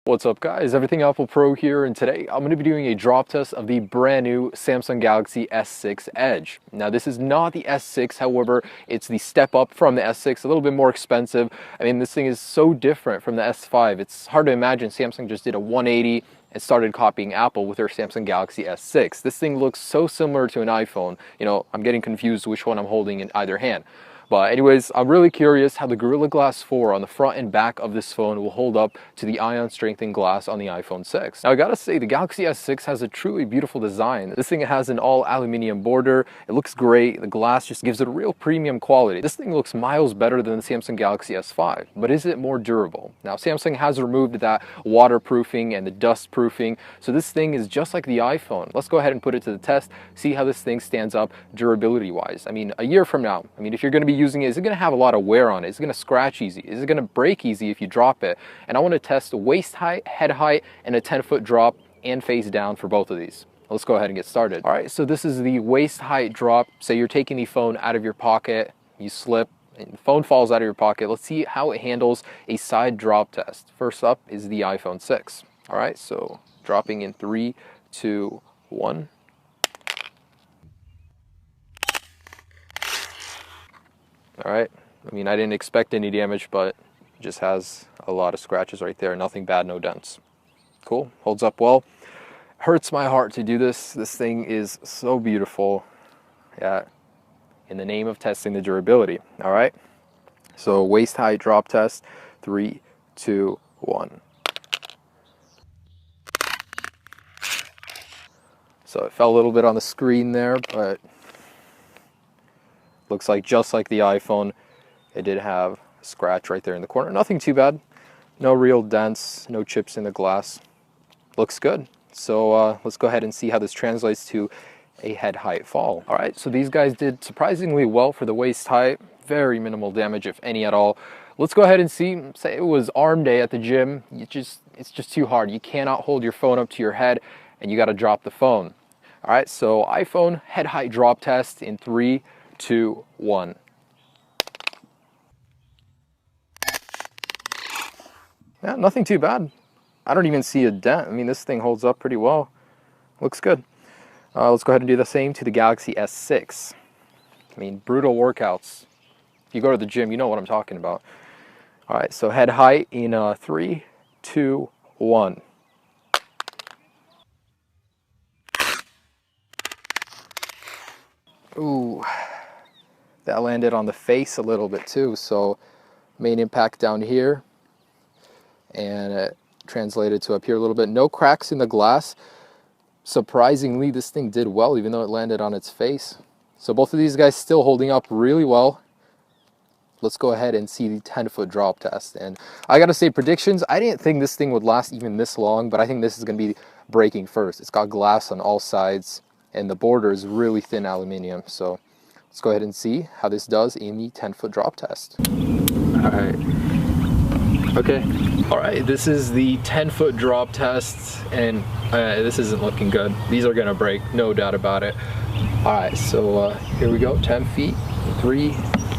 What's up guys, Everything Apple Pro here, and today I'm going to be doing a drop test of the brand new Samsung Galaxy S6 Edge. Now this is not the S6, however, it's the step up from the S6, a little bit more expensive. I mean, this thing is so different from the S5. It's hard to imagine Samsung just did a 180 and started copying Apple with their Samsung Galaxy S6. This thing looks so similar to an iPhone. You know, I'm getting confused which one I'm holding in either hand. But anyways, I'm really curious how the Gorilla Glass 4 on the front and back of this phone will hold up to the ion strengthened glass on the iPhone 6. Now I gotta say, the Galaxy S6 has a truly beautiful design. This thing has an all aluminum border. It looks great. The glass just gives it a real premium quality. This thing looks miles better than the Samsung Galaxy S5, but is it more durable? Now Samsung has removed that waterproofing and the dust proofing, so this thing is just like the iPhone. Let's go ahead and put it to the test, see how this thing stands up durability wise. I mean, a year from now, if you're gonna be using it, is it going to have a lot of wear on it? Is it going to scratch easy? Is it going to break easy if you drop it? And I want to test waist height, head height, and a 10-foot drop and face down for both of these. Let's go ahead and get started. All right, so this is the waist height drop. Say you're taking the phone out of your pocket, you slip, and the phone falls out of your pocket. Let's see how it handles a side drop test. First up is the iPhone 6. All right, so dropping in 3, 2, 1. All right, I didn't expect any damage, but it just has a lot of scratches right there. Nothing bad, no dents. Cool, holds up well. Hurts my heart to do this. This thing is so beautiful. Yeah, in the name of testing the durability. All right, so waist height drop test, 3, 2, 1. So it fell a little bit on the screen there, but looks like just like the iPhone, it did have a scratch right there in the corner. Nothing too bad. No real dents, no chips in the glass. Looks good. So let's go ahead and see how this translates to a head height fall. All right, so these guys did surprisingly well for the waist height. Very minimal damage, if any at all. Let's go ahead and see. Say it was arm day at the gym. It's just too hard. You cannot hold your phone up to your head, and you got to drop the phone. All right, so iPhone head height drop test in 3, 2, 1. Yeah, nothing too bad. I don't even see a dent. This thing holds up pretty well. Looks good. Let's go ahead and do the same to the Galaxy S6. Brutal workouts. If you go to the gym, you know what I'm talking about. All right, so head height in 3, 2, 1. Ooh. That landed on the face a little bit too, so main impact down here, and it translated to up here a little bit. No cracks in the glass. Surprisingly, this thing did well, even though it landed on its face. So both of these guys still holding up really well. Let's go ahead and see the 10-foot drop test. And I gotta say, predictions, I didn't think this thing would last even this long, but I think this is gonna be breaking first. It's got glass on all sides, and the border is really thin aluminum, so let's go ahead and see how this does in the 10-foot drop test. All right. Okay. All right, this is the 10-foot drop test, and this isn't looking good. These are gonna break, no doubt about it. All right, so here we go, 10 feet. 3,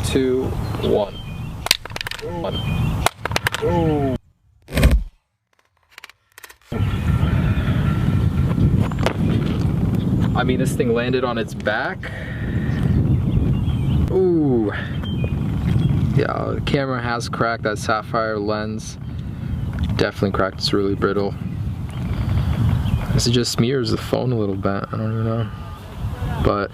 2, 1. 1. Oh. This thing landed on its back. Ooh. Yeah, the camera has cracked. That sapphire lens definitely cracked. It's really brittle. This just smears the phone a little bit. I don't even know. But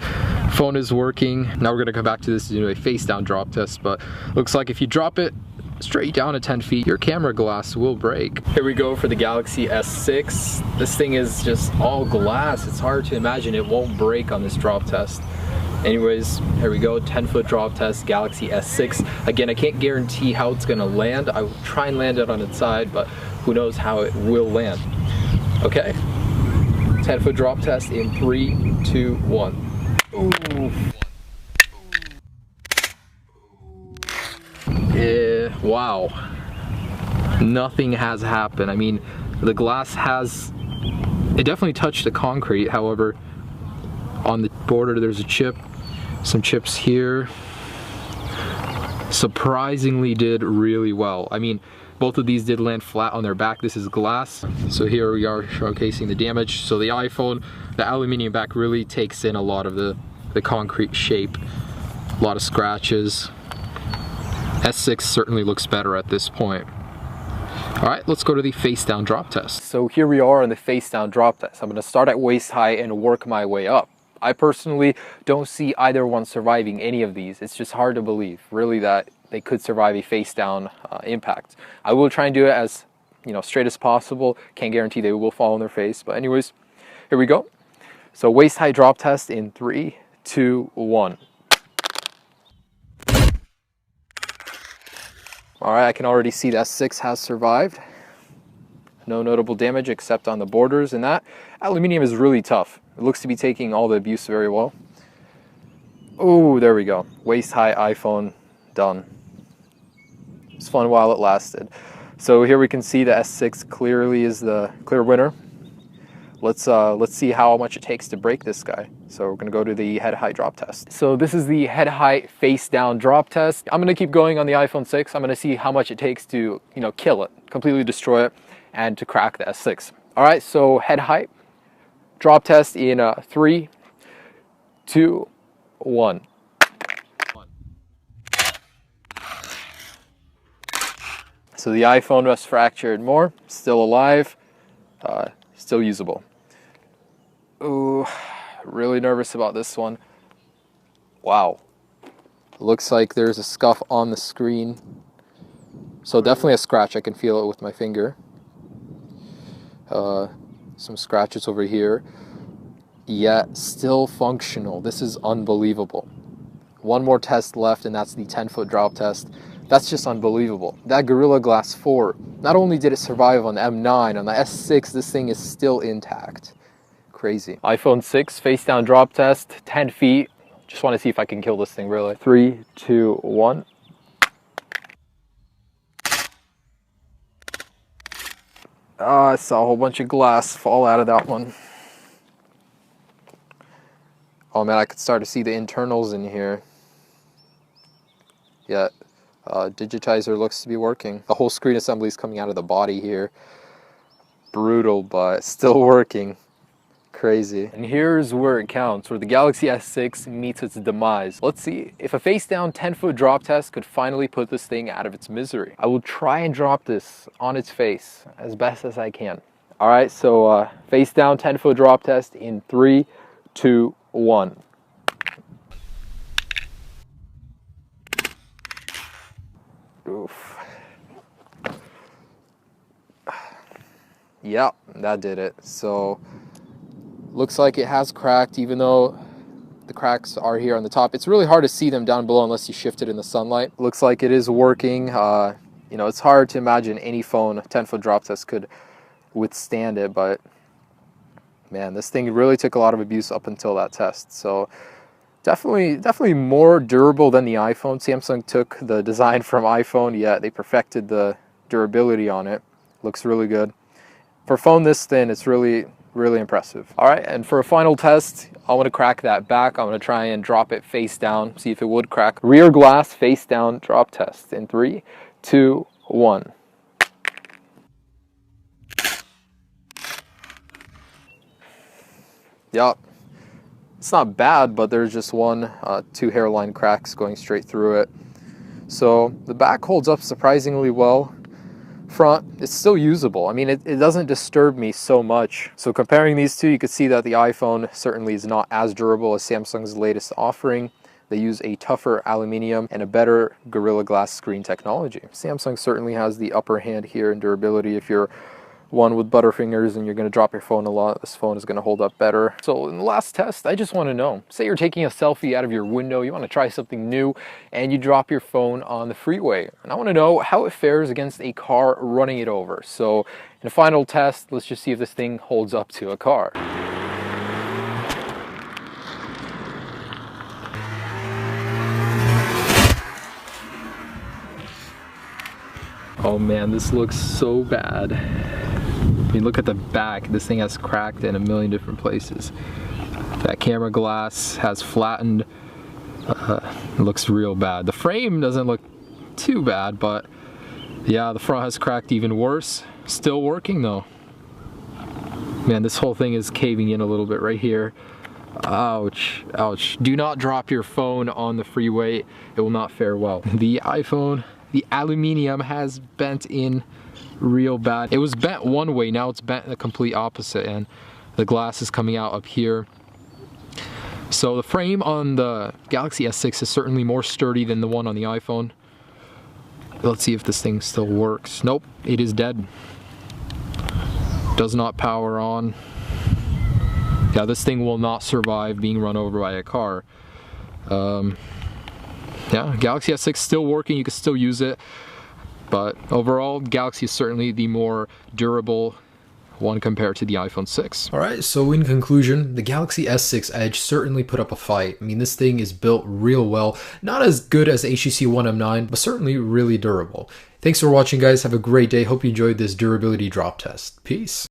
phone is working. Now we're gonna come back to this to do a face down drop test, but looks like if you drop it straight down at 10 feet, your camera glass will break. Here we go for the Galaxy S6. This thing is just all glass. It's hard to imagine it won't break on this drop test. Anyways, here we go, 10-foot drop test, Galaxy S6. Again, I can't guarantee how it's gonna land. I will try and land it on its side, but who knows how it will land. Okay, 10-foot drop test in 3, 2, 1. Ooh. Wow, nothing has happened. The glass it definitely touched the concrete. However, on the border there's a chip, some chips here. Surprisingly did really well. Both of these did land flat on their back. This is glass. So here we are showcasing the damage. So the iPhone, the aluminum back really takes in a lot of the concrete shape. A lot of scratches. S6 certainly looks better at this point. All right, let's go to the face down drop test. So here we are on the face down drop test. I'm gonna start at waist high and work my way up. I personally don't see either one surviving any of these. It's just hard to believe, really, that they could survive a face down impact. I will try and do it as straight as possible. Can't guarantee they will fall on their face, but anyways, here we go. So waist high drop test in 3, 2, 1. All right, I can already see that S6 has survived. No notable damage except on the borders, and that aluminum is really tough. It looks to be taking all the abuse very well. Oh, there we go. Waist high iPhone done. It's fun while it lasted. So here we can see the S6 clearly is the clear winner. Let's see how much it takes to break this guy. So we're gonna go to the head high drop test. So this is the head high face down drop test. I'm gonna keep going on the iPhone 6. I'm gonna see how much it takes to kill it, completely destroy it, and to crack the S6. All right, so head height drop test in 3, 2, 1. So the iPhone was fractured more, still alive, still usable. Ooh, really nervous about this one. Wow. Looks like there's a scuff on the screen. So definitely a scratch, I can feel it with my finger. Some scratches over here. Yet still functional. This is unbelievable. One more test left, and that's the 10-foot drop test. That's just unbelievable. That Gorilla Glass 4, not only did it survive on the M9, on the S6, this thing is still intact. Crazy. iPhone 6 face down drop test, 10 feet. Just want to see if I can kill this thing really. 3, 2, 1. I saw a whole bunch of glass fall out of that one. Oh man, I could start to see the internals in here. Yeah. Digitizer looks to be working. The whole screen assembly is coming out of the body here. Brutal, but still working. Crazy. And here's where it counts, where the Galaxy S6 meets its demise. Let's see if a face down 10-foot drop test could finally put this thing out of its misery. I will try and drop this on its face as best as I can. All right, so face down 10-foot drop test in 3, 2, 1. Oof. Yep, that did it. So looks like it has cracked, even though the cracks are here on the top. It's really hard to see them down below unless you shift it in the sunlight. Looks like it is working. It's hard to imagine any phone 10-foot drop test could withstand it, but man, this thing really took a lot of abuse up until that test. So definitely more durable than the iPhone. Samsung took the design from iPhone, yet they perfected the durability on it. Looks really good. For a phone this thin, it's really impressive. All right, and for a final test, I want to crack that back. I'm going to try and drop it face down, see if it would crack. Rear glass face down drop test in 3, 2, 1. Yup. It's not bad, but there's just two hairline cracks going straight through it. So the back holds up surprisingly well. Front, it's still usable. I mean, it doesn't disturb me so much. So comparing these two, you can see that the iPhone certainly is not as durable as Samsung's latest offering. They use a tougher aluminium and a better Gorilla Glass screen technology. Samsung certainly has the upper hand here in durability. If you're one with butterfingers and you're going to drop your phone a lot, this phone is going to hold up better. So in the last test, I just want to know, say you're taking a selfie out of your window, you want to try something new, and you drop your phone on the freeway. And I want to know how it fares against a car running it over. So in a final test, let's just see if this thing holds up to a car. Oh man, this looks so bad. I mean, look at the back. This thing has cracked in a million different places. That camera glass has flattened. It looks real bad. The frame doesn't look too bad, but Yeah, the front has cracked even worse. Still working though. Man, this whole thing is caving in a little bit right here. Ouch, ouch. Do not drop your phone on the freeway. It will not fare well. The iPhone, the aluminium has bent in real bad. It was bent one way, now it's bent the complete opposite, and the glass is coming out up here. So the frame on the Galaxy S6 is certainly more sturdy than the one on the iPhone. Let's see if this thing still works. Nope, it is dead. Does not power on. Yeah, this thing will not survive being run over by a car. Yeah, Galaxy S6 still working, you can still use it. But overall, Galaxy is certainly the more durable one compared to the iPhone 6. Alright, so in conclusion, the Galaxy S6 Edge certainly put up a fight. I mean, this thing is built real well. Not as good as HTC One M9, but certainly really durable. Thanks for watching, guys. Have a great day. Hope you enjoyed this durability drop test. Peace.